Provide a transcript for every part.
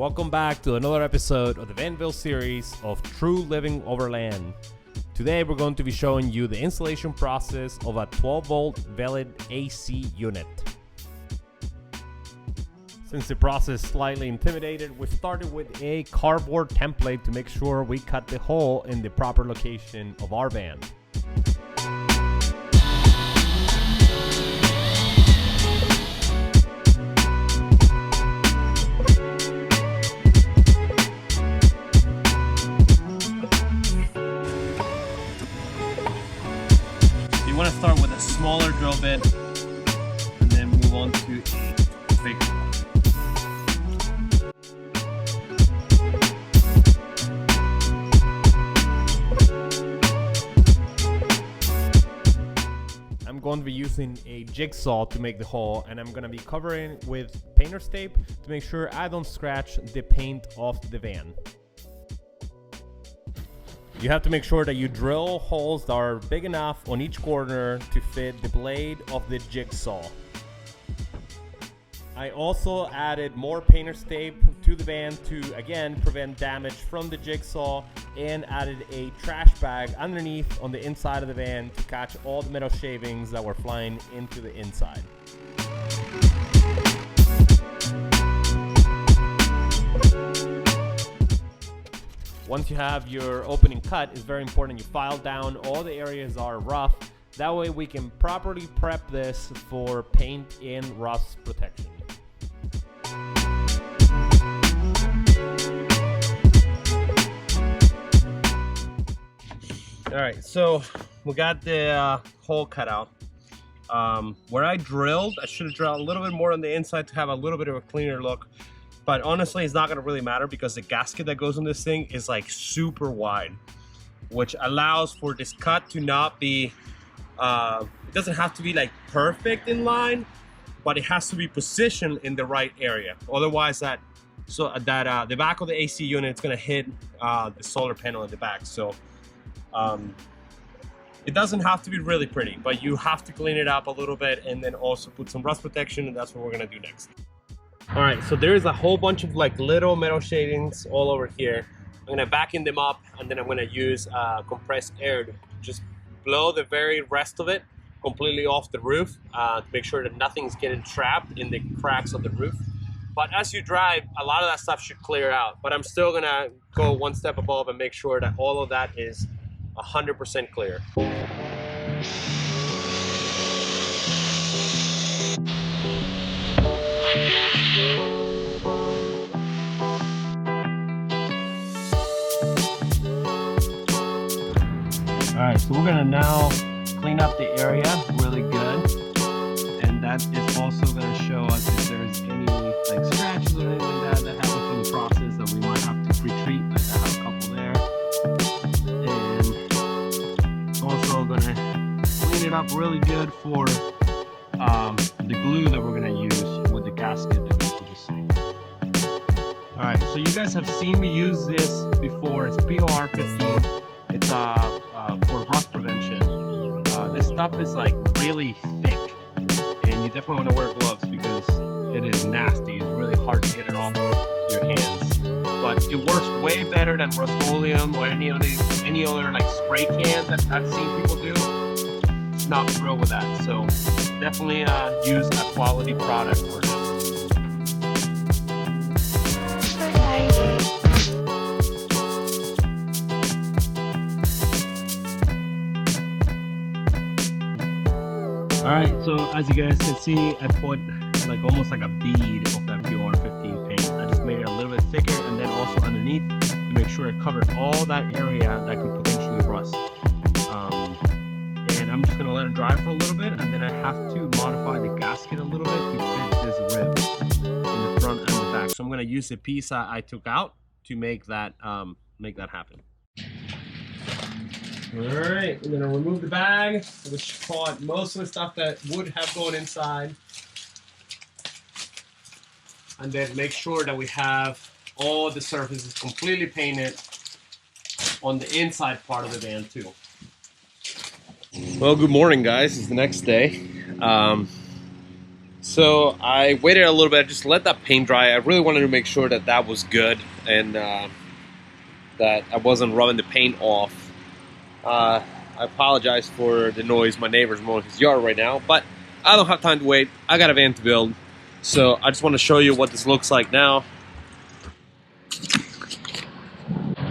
Welcome back to another episode of the Vanville series of True Living Over Land. Today we're going to be showing you the installation process of a 12-volt Velit AC unit. Since the process is slightly intimidated, we started with a cardboard template to make sure we cut the hole in the proper location of our van. You want to start with a smaller drill bit and then move on to a bigger one. I'm going to be using a jigsaw to make the hole, and I'm going to be covering with painter's tape to make sure I don't scratch the paint off the van. You have to make sure that you drill holes that are big enough on each corner to fit the blade of the jigsaw. I also added more painter's tape to the van to again prevent damage from the jigsaw, and added a trash bag underneath on the inside of the van to catch all the metal shavings that were flying into the inside. Once you have your opening cut, it's very important you file down all the areas that are rough. That way we can properly prep this for paint and rust protection. Alright, so we got the hole cut out. Where I drilled, I should have drilled a little bit more on the inside to have a little bit of a cleaner look. But honestly, it's not going to really matter because the gasket that goes on this thing is like super wide, which allows for this cut to not be, it doesn't have to be like perfect in line, but it has to be positioned in the right area. Otherwise the back of the AC unit is going to hit the solar panel in the back. So it doesn't have to be really pretty, but you have to clean it up a little bit and then also put some rust protection, and that's what we're going to do next. All right, so there is a whole bunch of like little metal shavings all over here. I'm gonna vacuum them up, and then I'm gonna use compressed air to just blow the very rest of it completely off the roof to make sure that nothing's getting trapped in the cracks of the roof. But as you drive, a lot of that stuff should clear out. But I'm still gonna go one step above and make sure that all of that is 100% clear. Alright, so we're gonna now clean up the area really good, and that is also gonna show us if there's any like scratches or anything like that happen in the process that we might have to retreat. Like I have a couple there, and also gonna clean it up really good for the glue that we're gonna use with the gasket that goes to the sink. Alright, so you guys have seen me use this before. It's POR15. It's for rust prevention. This stuff is like really thick, and you definitely want to wear gloves because it is nasty. It's really hard to get it off your hands. But it works way better than Rust-Oleum or any other like spray cans that I've seen people do. It's not thrilled with that. So definitely use a quality product for this. Alright, so as you guys can see, I put like almost like a bead of that POR15 paint. I just made it a little bit thicker, and then also underneath to make sure it covered all that area that could potentially rust. And I'm just going to let it dry for a little bit, and then I have to modify the gasket a little bit to fit this rib in the front and the back. So I'm going to use the piece I took out to make that happen. Alright, I'm going to remove the bag, which caught most of the stuff that would have gone inside. And then make sure that we have all the surfaces completely painted on the inside part of the van too. Well, good morning guys, it's the next day. So I waited a little bit, just let that paint dry. I really wanted to make sure that that was good and that I wasn't rubbing the paint off. I apologize for the noise. My neighbor's mowing his yard right now, but I don't have time to wait. I got a van to build. So I just want to show you what this looks like now.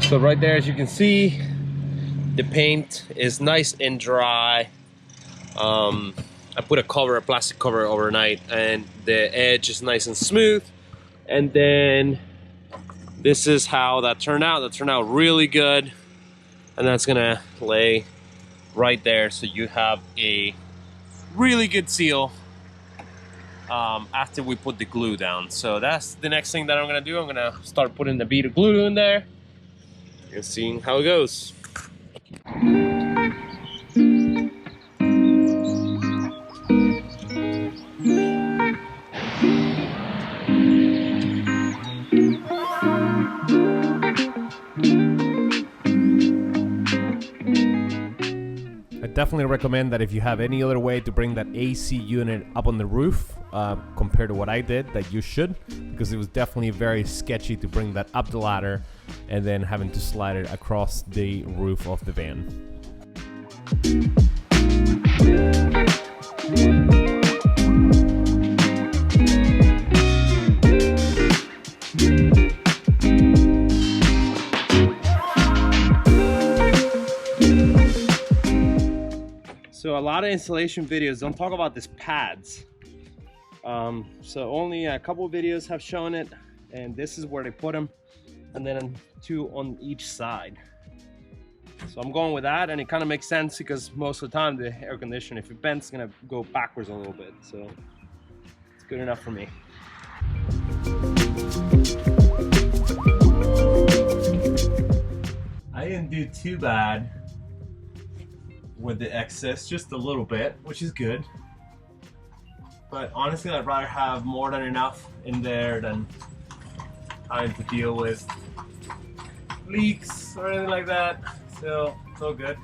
So right there, as you can see, the paint is nice and dry. I put a plastic cover overnight, and the edge is nice and smooth. And then this is how that turned out. That turned out really good. And that's gonna lay right there, so you have a really good seal after we put the glue down. So that's the next thing that I'm gonna do. I'm gonna start putting the bead of glue in there and seeing how it goes. I definitely recommend that if you have any other way to bring that AC unit up on the roof compared to what I did, that you should, because it was definitely very sketchy to bring that up the ladder and then having to slide it across the roof of the van. So a lot of installation videos don't talk about these pads. So only a couple of videos have shown it, and this is where they put them, and then two on each side. So I'm going with that, and it kind of makes sense because most of the time the air conditioner, if it bends, it's gonna go backwards a little bit. So it's good enough for me. I didn't do too bad with the excess, just a little bit, which is good. But honestly, I'd rather have more than enough in there than having to deal with leaks or anything like that. So it's all good.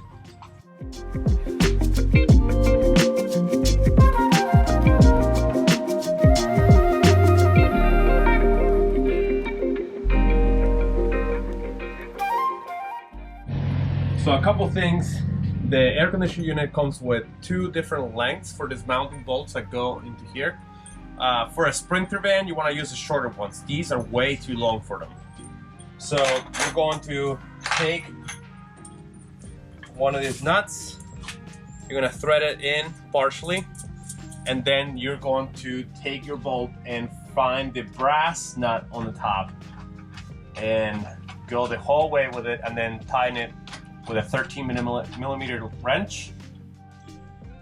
So a couple things. The air conditioner unit comes with two different lengths for these mounting bolts that go into here. For a Sprinter van, you want to use the shorter ones. These are way too long for them. So you're going to take one of these nuts, you're going to thread it in partially, and then you're going to take your bolt and find the brass nut on the top and go the whole way with it, and then tighten it with a 13 millimeter wrench.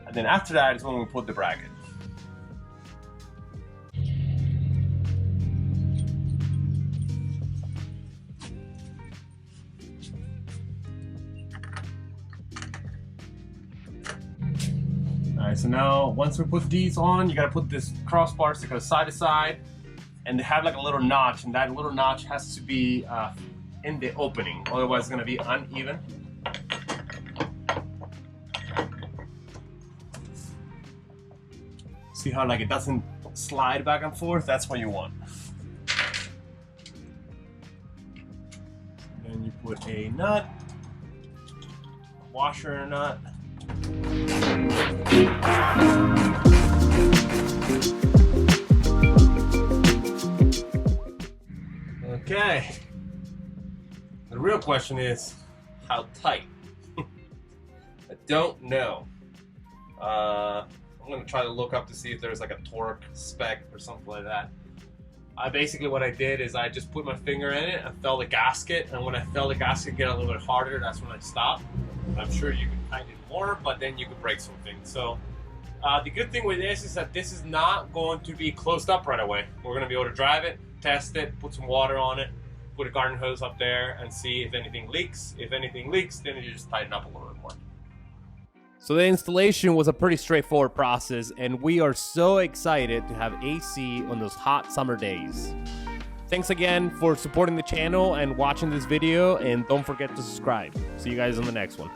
And then after that is when we put the bracket. Alright, so now once we put these on, you gotta put this crossbars that go side to side, and they have like a little notch, and that little notch has to be in the opening, otherwise it's gonna be uneven. See how like it doesn't slide back and forth? That's what you want. Then you put a nut, a washer and a nut. Okay. The real question is, how tight? I don't know. I'm gonna try to look up to see if there's like a torque spec or something like that. Basically what I did is I just put my finger in it and felt the gasket, and when I felt the gasket get a little bit harder, that's when I stopped. I'm sure you can tighten it more, but then you could break something. So the good thing with this is that this is not going to be closed up right away. We're gonna be able to drive it, test it, put some water on it, put a garden hose up there and see if anything leaks. If anything leaks, then you just tighten up a little bit more. So the installation was a pretty straightforward process, and we are so excited to have AC on those hot summer days. Thanks again for supporting the channel and watching this video, and don't forget to subscribe. See you guys on the next one.